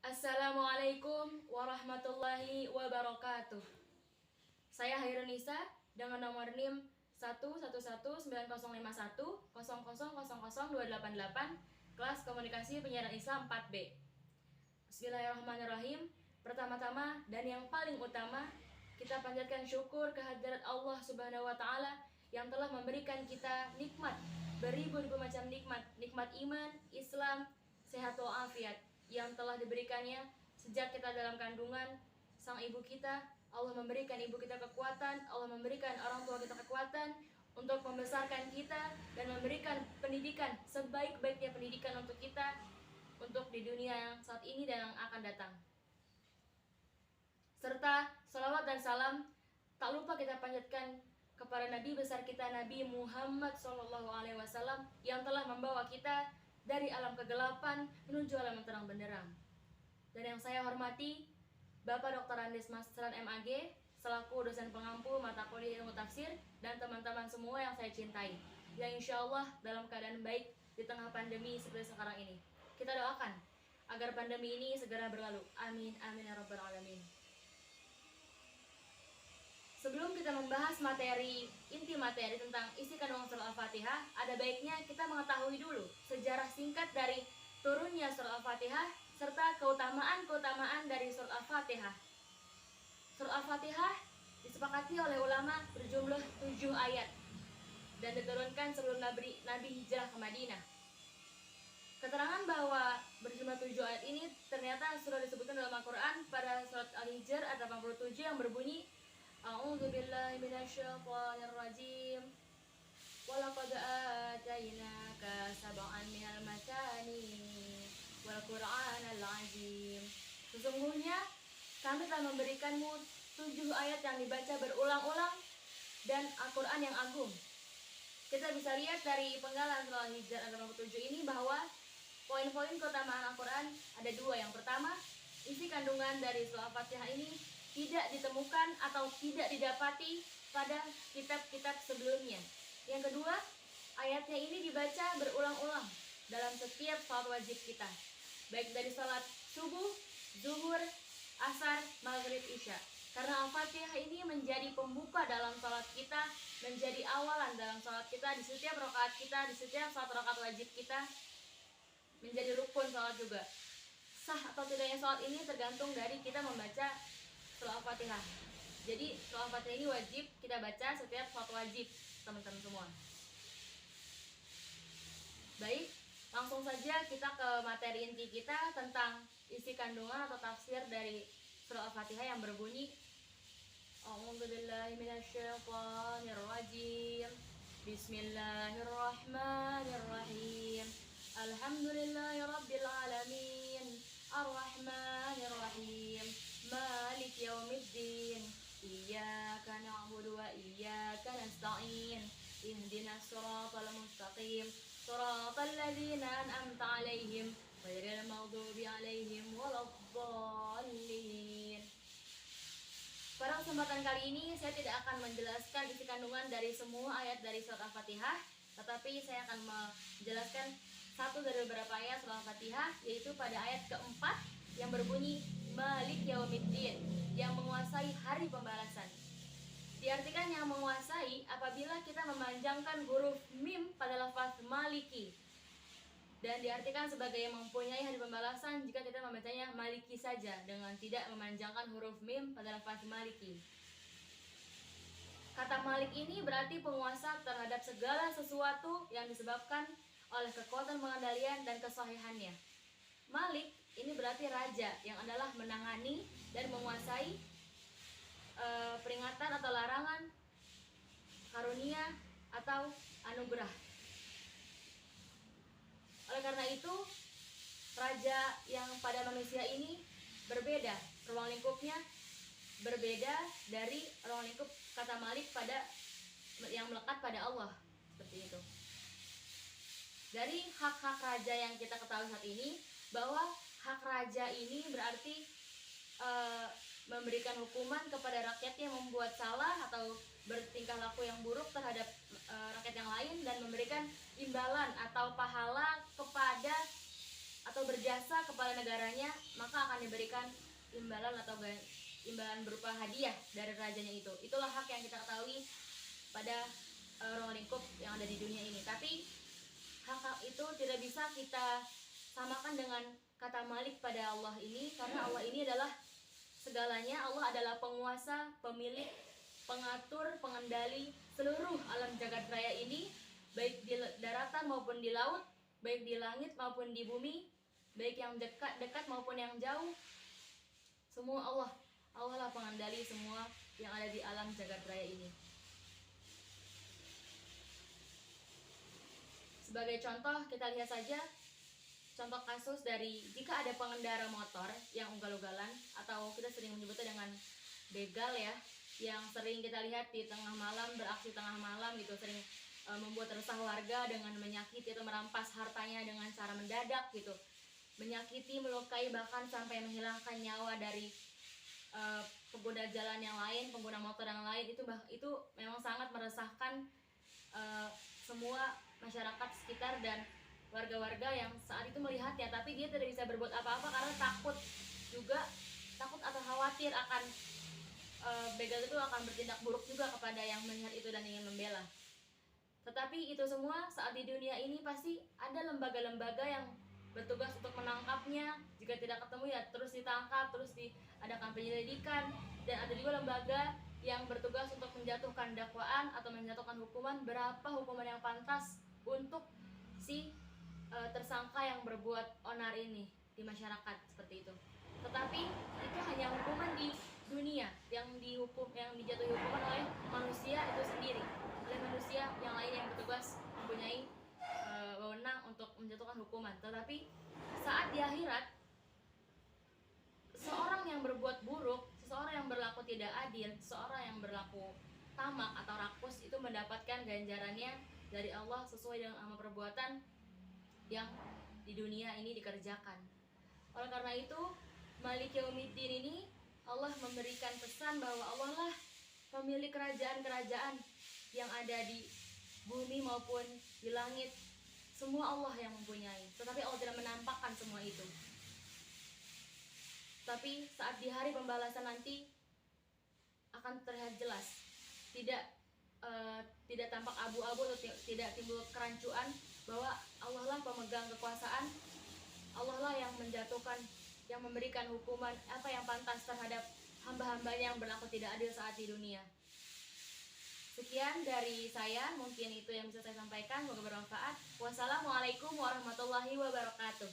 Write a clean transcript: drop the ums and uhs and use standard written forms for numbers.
Assalamualaikum warahmatullahi wabarakatuh. Saya Hairunisa dengan nomor NIM 111905100000288, kelas Komunikasi Penyiaran Islam 4B. Bismillahirrahmanirrahim. Pertama-tama dan yang paling utama, kita panjatkan syukur kehadirat Allah Subhanahu wa taala yang telah memberikan kita nikmat, beribu-ribu macam nikmat, nikmat iman, Islam, sehat walafiat yang telah diberikannya sejak kita dalam kandungan sang ibu kita. Allah memberikan ibu kita kekuatan, Allah memberikan orang tua kita kekuatan untuk membesarkan kita dan memberikan pendidikan, sebaik-baiknya pendidikan untuk kita, untuk di dunia yang saat ini dan yang akan datang. Serta salawat dan salam tak lupa kita panjatkan kepada Nabi besar kita, Nabi Muhammad SAW, yang telah membawa kita dari alam kegelapan menuju alam yang terang benderang. Dan yang saya hormati Bapak Dr. Andes Masran MAG selaku dosen pengampu mata kuliah ilmu tafsir, dan teman-teman semua yang saya cintai, yang insya Allah dalam keadaan baik di tengah pandemi seperti sekarang ini. Kita doakan agar pandemi ini segera berlalu. Amin, amin ya rabbal alamin. Sebelum kita membahas inti materi tentang isi kandungan surah Al-Fatihah, ada baiknya kita mengetahui dulu sejarah singkat dari turunnya surah Al-Fatihah serta keutamaan-keutamaan dari surah Al-Fatihah. Surah Al-Fatihah disepakati oleh ulama berjumlah 7 ayat dan diturunkan sebelum Nabi hijrah ke Madinah. Keterangan bahwa berjumlah 7 ayat ini ternyata sudah disebutkan dalam Al-Quran pada surat Al-Hijr ayat 87 yang berbunyi, A'udzu billahi minasyaitonir rajim. Walaqad atainaka sab'an minal matani wal Qur'anal 'azim. Sesungguhnya kami telah memberikanmu 7 ayat yang dibaca berulang-ulang dan Al-Qur'an yang agung. Kita bisa lihat dari penggalan surah Al-Hijr ayat 87 ini bahwa poin-poin keutamaan Al-Qur'an ada 2. Yang pertama, isi kandungan dari surah Al-Fatihah ini tidak ditemukan atau tidak didapati pada kitab-kitab sebelumnya. Yang kedua, ayatnya ini dibaca berulang-ulang dalam setiap salat wajib kita, baik dari salat subuh, zuhur, asar, maghrib, isya. Karena Al-Fatihah ini menjadi pembuka dalam salat kita, menjadi awalan dalam salat kita, di setiap rakaat kita, di setiap salat rakaat wajib kita, menjadi rukun salat juga. Sah atau tidaknya salat ini tergantung dari kita membaca surah Al-Fatihah. Jadi surah Al-Fatihah ini wajib kita baca setiap salat wajib, teman-teman semua. Baik, langsung saja kita ke materi inti kita tentang isi kandungan atau tafsir dari surah Al-Fatihah yang berbunyi, A'udzu billahi minasyaitonir rajim. Bismillahirrahmanirrahim. Alhamdulillahirabbil alamin. Ar-Rahmanir-Rahim. Malik yaumiddin. Iyyaka na'budu wa iyyaka nasta'in. Ihdinas siratal mustaqim. Siratal ladzina an'amta 'alaihim ghairil maghdubi 'alaihim waladdallin. Pada kesempatan kali ini saya tidak akan menjelaskan isi kandungan dari semua ayat dari surat Al-Fatihah, tetapi saya akan menjelaskan satu dari beberapa ayat surah Al-Fatihah, yaitu pada ayat keempat yang berbunyi Malik Yaumiddin, yang menguasai hari pembalasan. Diartikan yang menguasai apabila kita memanjangkan huruf mim pada lafaz maliki, dan diartikan sebagai yang mempunyai hari pembalasan jika kita membacanya maliki saja dengan tidak memanjangkan huruf mim pada lafaz maliki. Kata malik ini berarti penguasa terhadap segala sesuatu yang disebabkan oleh kekuatan pengendalian dan kesahihannya. Malik ini berarti raja yang adalah menangani dan menguasai peringatan atau larangan, karunia atau anugerah. Oleh karena itu, raja yang pada manusia ini berbeda, ruang lingkupnya berbeda dari ruang lingkup kata malik pada yang melekat pada Allah, seperti itu. Dari hak-hak raja yang kita ketahui saat ini, bahwa hak raja ini berarti memberikan hukuman kepada rakyatnya yang membuat salah atau bertingkah laku yang buruk terhadap rakyat yang lain, dan memberikan imbalan atau pahala kepada atau berjasa kepada negaranya, maka akan diberikan imbalan atau imbalan berupa hadiah dari rajanya itu. Itulah hak yang kita ketahui pada ruang lingkup yang ada di dunia ini. Tapi hak itu tidak bisa kita samakan dengan kata Malik pada Allah ini, karena Allah ini adalah segalanya. Allah adalah penguasa, pemilik, pengatur, pengendali seluruh alam jagat raya ini, baik di daratan maupun di laut, baik di langit maupun di bumi, baik yang dekat maupun yang jauh. Semua Allah lah pengendali semua yang ada di alam jagat raya ini. Sebagai contoh, kita lihat saja contoh kasus dari jika ada pengendara motor yang ugal-ugalan, atau kita sering menyebutnya dengan begal ya, yang sering kita lihat di tengah malam, beraksi tengah malam gitu, sering membuat resah warga dengan menyakiti atau merampas hartanya dengan cara mendadak gitu, menyakiti, melukai, bahkan sampai menghilangkan nyawa dari pengguna jalan yang lain, pengguna motor yang lain. Itu memang sangat meresahkan semua masyarakat sekitar dan warga-warga yang saat itu melihatnya, tapi dia tidak bisa berbuat apa-apa karena takut atau khawatir akan begal itu akan bertindak buruk juga kepada yang melihat itu dan ingin membela. Tetapi itu semua saat di dunia ini pasti ada lembaga-lembaga yang bertugas untuk menangkapnya. Jika tidak ketemu ya terus ditangkap, terus diadakan penyelidikan, dan ada juga lembaga yang bertugas untuk menjatuhkan dakwaan atau menjatuhkan hukuman, berapa hukuman yang pantas untuk si tersangka yang berbuat onar ini di masyarakat, seperti itu. Tetapi itu hanya hukuman di dunia, yang dijatuhi hukuman oleh manusia itu sendiri, oleh manusia yang lain yang bertugas mempunyai wewenang untuk menjatuhkan hukuman. Tetapi saat di akhirat, seorang yang berbuat buruk, seseorang yang berlaku tidak adil, seorang yang berlaku tamak atau rakus, itu mendapatkan ganjarannya dari Allah sesuai dengan amal perbuatan yang di dunia ini dikerjakan. Oleh karena itu, Malik Yaumiddin ini Allah memberikan pesan bahwa Allah lah pemilik kerajaan-kerajaan yang ada di bumi maupun di langit. Semua Allah yang mempunyai, tetapi Allah tidak menampakkan semua itu. Tapi saat di hari pembalasan nanti akan terlihat jelas, tidak tampak abu-abu atau tidak timbul kerancuan, bahwa Allah lah pemegang kekuasaan, Allah lah yang menjatuhkan, yang memberikan hukuman apa yang pantas terhadap hamba-hambanya yang berlaku tidak adil saat di dunia. Sekian dari saya, mungkin itu yang bisa saya sampaikan, semoga bermanfaat. Wassalamualaikum warahmatullahi wabarakatuh.